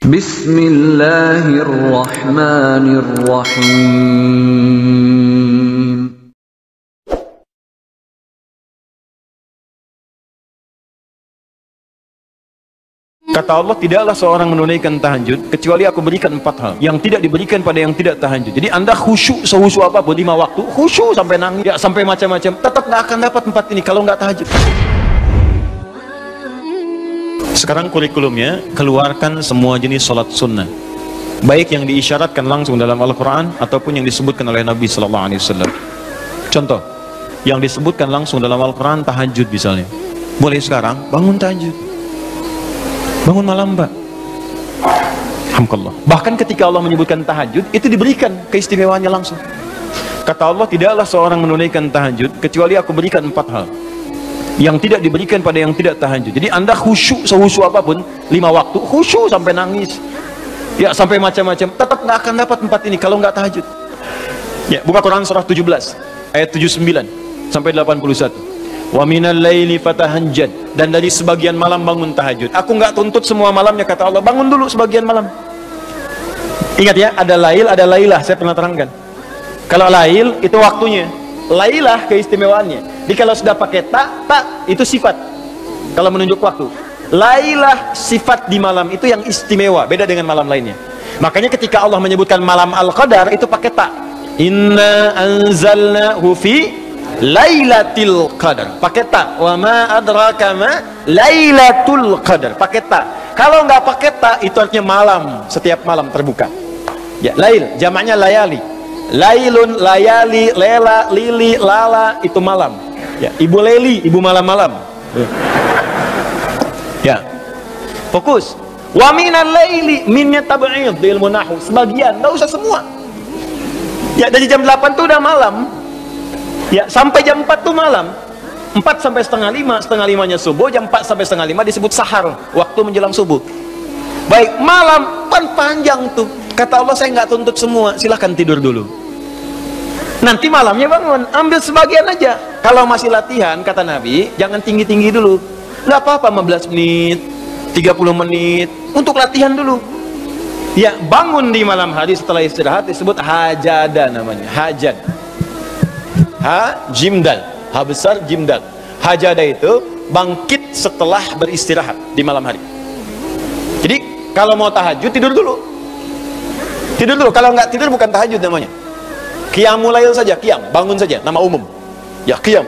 Bismillahirrahmanirrahim. Kata Allah, tidaklah seorang menunaikan tahajud kecuali aku berikan 4 hal yang tidak diberikan pada yang tidak tahajud. Jadi anda khusyuk sehusyuk apapun 5 waktu, khusyuk sampai nangis, ya sampai macam-macam, tetap nggak akan dapat 4 ini kalau nggak tahajud. Sekarang kurikulumnya, keluarkan semua jenis sholat sunnah, baik yang diisyaratkan langsung dalam Al-Quran ataupun yang disebutkan oleh Nabi SAW. Contoh, yang disebutkan langsung dalam Al-Quran, tahajud misalnya. Boleh sekarang bangun tahajud, bangun malam mbak. Alhamdulillah. Bahkan ketika Allah menyebutkan tahajud, itu diberikan keistimewaannya langsung. Kata Allah, tidaklah seorang menunaikan tahajud kecuali aku berikan 4 hal yang tidak diberikan pada yang tidak tahajud. Jadi anda khusyuk sehusyuk apapun 5 waktu, khusyuk sampai nangis, ya sampai macam-macam, tetap nggak akan dapat 4 ini kalau nggak tahajud. Ya, buka Quran surah 17 ayat 79 sampai 81. Wa minal laili fatahajjad, dan dari sebagian malam bangun tahajud. Aku nggak tuntut semua malamnya, kata Allah, bangun dulu sebagian malam. Ingat ya, ada lail, ada lailah, saya pernah terangkan. Kalau lail itu waktunya, lailah keistimewaannya. Jadi kalau sudah pakai tak itu sifat kalau menunjuk waktu. Lailah sifat di malam itu yang istimewa, beda dengan malam lainnya. Makanya ketika Allah menyebutkan malam Al-Qadar itu pakai tak. Inna anzalnahu fi Lailatul Qadar, pakai tak. Wa ma adraka ma Lailatul Qadar, pakai tak. Kalau nggak pakai tak, itu artinya malam, setiap malam terbuka. Ya, lail, jamaknya layali. Lailun, layali, lela, lili, lala, itu malam. Ya, ibu leli, ibu malam-malam. Ya, fokus. Wa minal laili, minnya tab'id di ilmu nahwu, sebagian, nggak usah semua. Ya, dari jam 8 tuh udah malam. Ya, sampai jam 4 tuh malam. 4 sampai setengah 5, setengah 5-nya subuh, jam 4 sampai setengah 5 disebut sahar, waktu menjelang subuh. Baik, malam kan panjang tuh. Kata Allah, saya nggak tuntut semua, silahkan tidur dulu. Nanti malamnya bangun, ambil sebagian aja. Kalau masih latihan, kata Nabi, jangan tinggi-tinggi dulu. Nggak apa-apa 15 menit, 30 menit, untuk latihan dulu. Ya, bangun di malam hari setelah istirahat disebut hajada namanya, hajad. Ha, jimdal, ha besar jimdal. Hajada itu bangkit setelah beristirahat di malam hari. Jadi kalau mau tahajud, tidur dulu. Tidur dulu, kalau nggak tidur bukan tahajud namanya. Qiyamul lail saja, qiyam, bangun saja, nama umum. Ya, qiyam.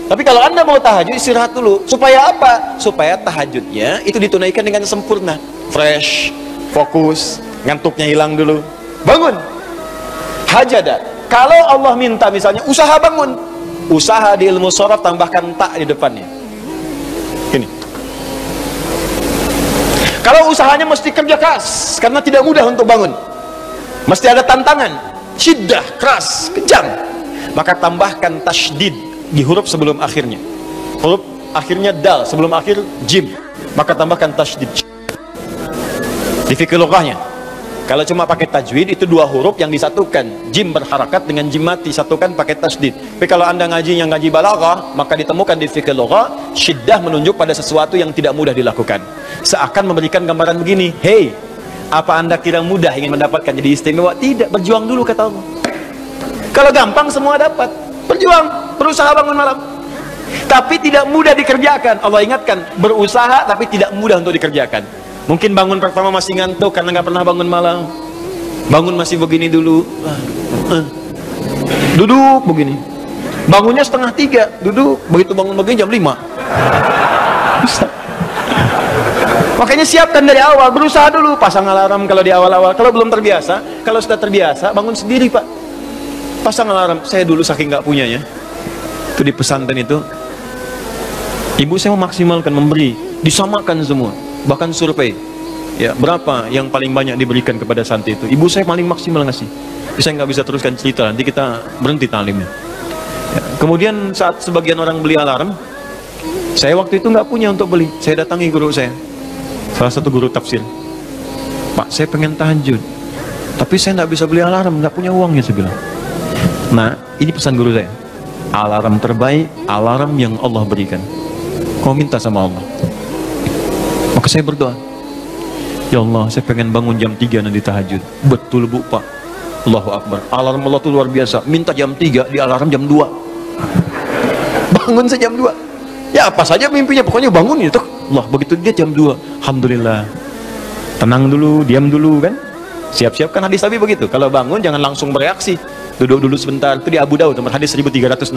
Tapi kalau anda mau tahajud, istirahat dulu. Supaya apa? Supaya tahajudnya itu ditunaikan dengan sempurna, fresh, fokus, ngantuknya hilang dulu. Bangun. Hajada. Kalau Allah minta misalnya usaha bangun, usaha di ilmu sorof tambahkan tak di depannya. Ini. Kalau usahanya mesti kerja keras karena tidak mudah untuk bangun, mesti ada tantangan, syiddah, keras, kejam, maka tambahkan tasydid di huruf sebelum akhirnya. Huruf akhirnya dal, sebelum akhir jim, maka tambahkan tasydid. Di fikih lughahnya, kalau cuma pakai tajwid itu 2 huruf yang disatukan, jim berharakat dengan jim mati, satukan pakai tasydid. Tapi kalau anda ngaji yang ngaji balaghah, maka ditemukan di fikih lughah, syiddah menunjuk pada sesuatu yang tidak mudah dilakukan. Seakan memberikan gambaran begini, hey, apa anda kira mudah ingin mendapatkan jadi istimewa? Tidak, berjuang dulu kata Allah. Kalau gampang semua dapat, berjuang, berusaha bangun malam. Tapi tidak mudah dikerjakan. Allah ingatkan, berusaha tapi tidak mudah untuk dikerjakan. Mungkin bangun pertama masih ngantuk karena nggak pernah bangun malam. Bangun masih begini dulu, duduk begini. Bangunnya 2:30, duduk. Begitu bangun begini jam 5. Makanya siapkan dari awal, berusaha dulu, pasang alarm kalau di awal-awal. Kalau belum terbiasa, kalau sudah terbiasa, bangun sendiri pak. Pasang alarm. Saya dulu saking nggak punyanya, itu di pesantren itu, ibu saya memaksimalkan memberi, disamakan semua. Bahkan survei, ya berapa yang paling banyak diberikan kepada santri itu, ibu saya paling maksimal ngasih. Saya nggak bisa teruskan cerita, nanti kita berhenti talimnya. Ya, kemudian saat sebagian orang beli alarm, saya waktu itu nggak punya untuk beli. Saya datangi guru saya, salah satu guru tafsir. Pak, saya pengen tahajud, tapi saya nggak bisa beli alarm, nggak punya uangnya, saya bilang. Nah, ini pesan guru saya, alarm terbaik, alarm yang Allah berikan. Kau minta sama Allah. Maka saya berdoa, Ya Allah, saya pengen bangun jam 3 nanti tahajud. Betul Bu Pak. Allahu Akbar. Alarm Allah tuh luar biasa. Minta jam 3, di alarm jam 2. Bangun saya jam 2. Ya apa saja mimpinya, pokoknya bangun itu. Allah, begitu dia jam 2. Alhamdulillah. Tenang dulu, diam dulu kan. Siap-siap kan hadis Nabi begitu. Kalau bangun jangan langsung bereaksi. Duduk dulu sebentar. Itu di Abu Daud nomor hadis 1367.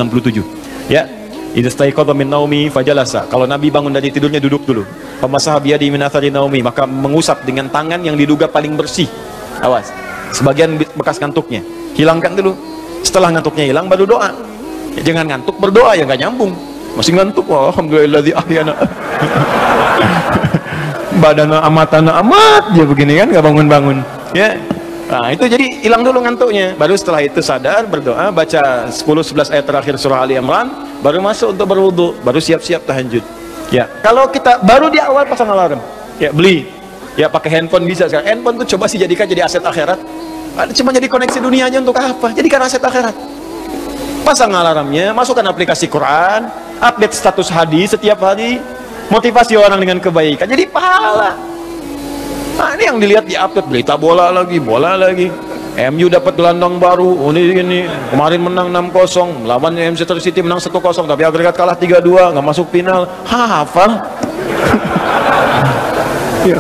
Ya. Idza staiqadha min naumi fajalasa. Kalau Nabi bangun dari tidurnya duduk dulu. Famasaha biyadi min athari naumi, maka mengusap dengan tangan yang diduga paling bersih. Awas. Sebagian bekas ngantuknya. Hilangkan dulu. Setelah ngantuknya hilang baru doa. Ya, jangan ngantuk berdoa ya nggak nyambung. Masih ngantuk. Oh, alhamdulilladzi ahyana. Badana amatana amat dia begini kan nggak bangun-bangun. Ya. Nah, itu jadi hilang dulu ngantuknya. Baru setelah itu sadar, berdoa, baca 10-11 ayat terakhir surah Ali Imran, baru masuk untuk berwudu, baru siap-siap tahajud. Ya, kalau kita baru di awal pasang alarm, ya beli. Ya pakai handphone bisa sekarang. Handphone tuh coba sih jadikan jadi aset akhirat. Cuma jadi koneksi dunianya untuk apa? Jadikan aset akhirat. Pasang alarmnya, masukkan aplikasi Quran, update status hadis setiap hari, motivasi orang dengan kebaikan. Jadi pahala. Nah, ini yang dilihat di update berita bola lagi. MU dapat gelandang baru. Oh, ini kemarin menang 6-0, lawan Manchester City menang 1-0, tapi agregat kalah 3-2, nggak masuk final. Hafal. Ya.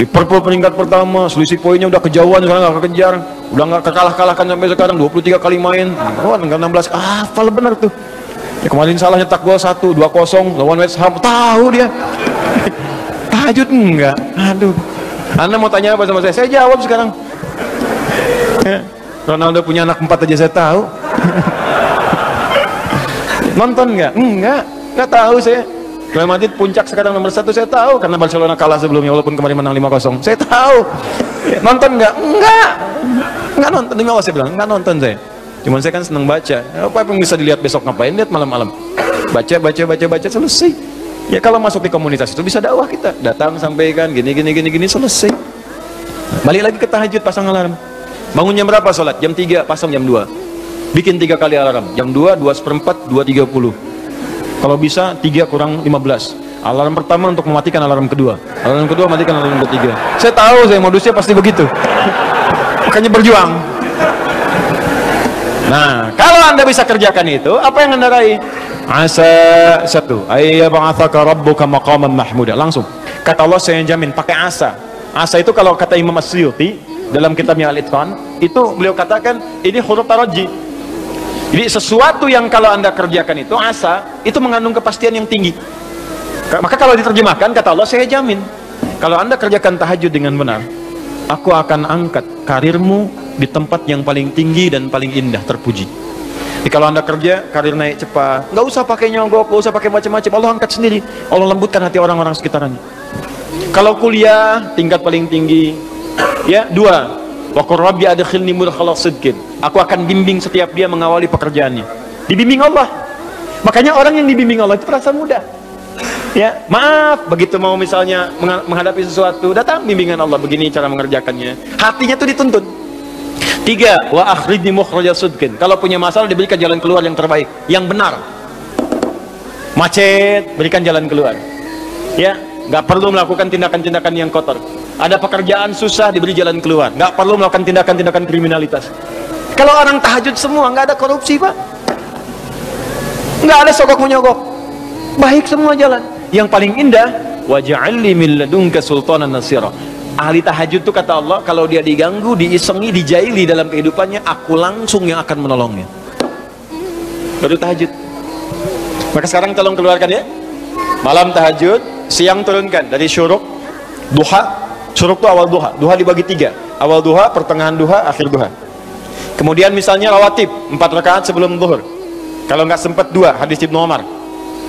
Liverpool peringkat pertama, selisih poinnya udah kejauhan, sekarang nggak kekejar, udah nggak kalah-kalahkan sampai sekarang, 23 kali main. Oh, tinggal 16. Hafal bener tuh. Ya, kemarin salah nyetak gol 1-2-0 lawan West Ham. Tahu dia. Tahajud enggak? Aduh. Anda mau tanya apa sama saya? Saya jawab sekarang. Ya, Ronaldo punya anak 4 aja saya tahu. Nonton nggak? Nggak tahu saya. Real Madrid puncak sekarang nomor 1 saya tahu karena Barcelona kalah sebelumnya walaupun kemarin menang 5-0. Saya tahu. Ya, nonton nggak? Nggak nonton. Demi Allah saya bilang nggak nonton saya. Cuman saya kan seneng baca. Apa yang bisa dilihat besok ngapain? Lihat malam-malam. Baca selesai. Ya kalau masuk di komunitas itu bisa dakwah kita, datang sampaikan gini selesai. Balik lagi ke tahajud, pasang alarm. Bangun jam berapa sholat? Jam 3, pasang jam 2. Bikin 3 kali alarm. Jam 2, 2:04, 2:30. Kalau bisa 3 kurang 15. Alarm pertama untuk mematikan alarm kedua. Alarm kedua matikan alarm ketiga. Saya tahu saya modusnya pasti begitu. Makanya berjuang. Nah, kalau Anda bisa kerjakan itu, apa yang Anda raih? Asa 1 ayyab'atsaka rabbuka maqaman mahmuda. Langsung kata Allah saya jamin pakai asa. Asa itu kalau kata Imam As-Suyuti dalam kitabnya Al-Itqan itu beliau katakan ini huruf taraji. Jadi sesuatu yang kalau Anda kerjakan itu asa itu mengandung kepastian yang tinggi. Maka kalau diterjemahkan kata Allah saya jamin kalau Anda kerjakan tahajud dengan benar, aku akan angkat karirmu di tempat yang paling tinggi dan paling indah, terpuji. Jadi kalau Anda kerja, karir naik cepat, nggak usah pakai nyogok, nggak usah pakai macam-macam, Allah angkat sendiri. Allah lembutkan hati orang-orang sekitarnya. Kalau kuliah, tingkat paling tinggi. Ya, 2. Wa qur rabbi adkhilni mudkhala sidqin. Aku akan bimbing setiap dia mengawali pekerjaannya. Dibimbing Allah. Makanya orang yang dibimbing Allah itu terasa mudah. Ya, maaf, begitu mau misalnya menghadapi sesuatu, datang bimbingan Allah, begini cara mengerjakannya. Hatinya tuh dituntun. 3. Wa akhrijni mukhraja sidqin. Kalau punya masalah diberikan jalan keluar yang terbaik, yang benar. Macet, berikan jalan keluar. Ya, nggak perlu melakukan tindakan-tindakan yang kotor. Ada pekerjaan susah, diberi jalan keluar. Nggak perlu melakukan tindakan-tindakan kriminalitas. Kalau orang tahajud semua, nggak ada korupsi, Pak. Nggak ada sogok menyogok. Baik semua jalan. Yang paling indah, waj'alni min ladunka sultanan nasira. Ahli tahajud itu kata Allah, kalau dia diganggu, diisengi, dijaili dalam kehidupannya, aku langsung yang akan menolongnya. Baru tahajud. Maka sekarang tolong keluarkan ya. Malam tahajud, siang turunkan dari syuruk, duha. Syuruk itu awal duha. Duha dibagi 3. Awal duha, pertengahan duha, akhir duha. Kemudian misalnya rawatib, 4 rakaat sebelum zuhur. Kalau nggak sempat 2, hadis Ibnu Umar.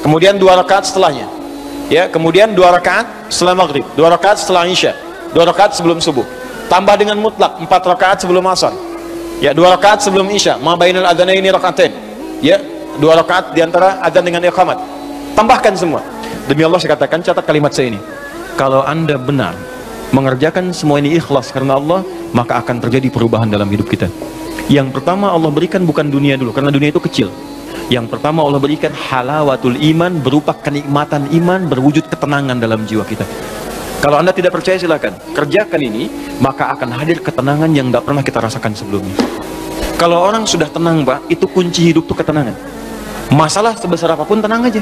Kemudian 2 rakaat setelahnya. Ya, kemudian 2 rakaat setelah maghrib, 2 rakaat setelah isya. 2 rakaat sebelum subuh, tambah dengan mutlak 4 rakaat sebelum asar, ya 2 rakaat sebelum isya, ma bainal adzanaini rakaatain, ya 2 rakaat diantara adzan dengan iqamat, tambahkan semua. Demi Allah saya katakan, catat kalimat saya ini, kalau Anda benar mengerjakan semua ini ikhlas karena Allah, maka akan terjadi perubahan dalam hidup kita. Yang pertama Allah berikan bukan dunia dulu, karena dunia itu kecil. Yang pertama Allah berikan halawatul iman, berupa kenikmatan iman, berwujud ketenangan dalam jiwa kita. Kalau Anda tidak percaya silakan, kerjakan ini, maka akan hadir ketenangan yang tidak pernah kita rasakan sebelumnya. Kalau orang sudah tenang Pak, itu kunci hidup tuh ketenangan. Masalah sebesar apapun tenang aja.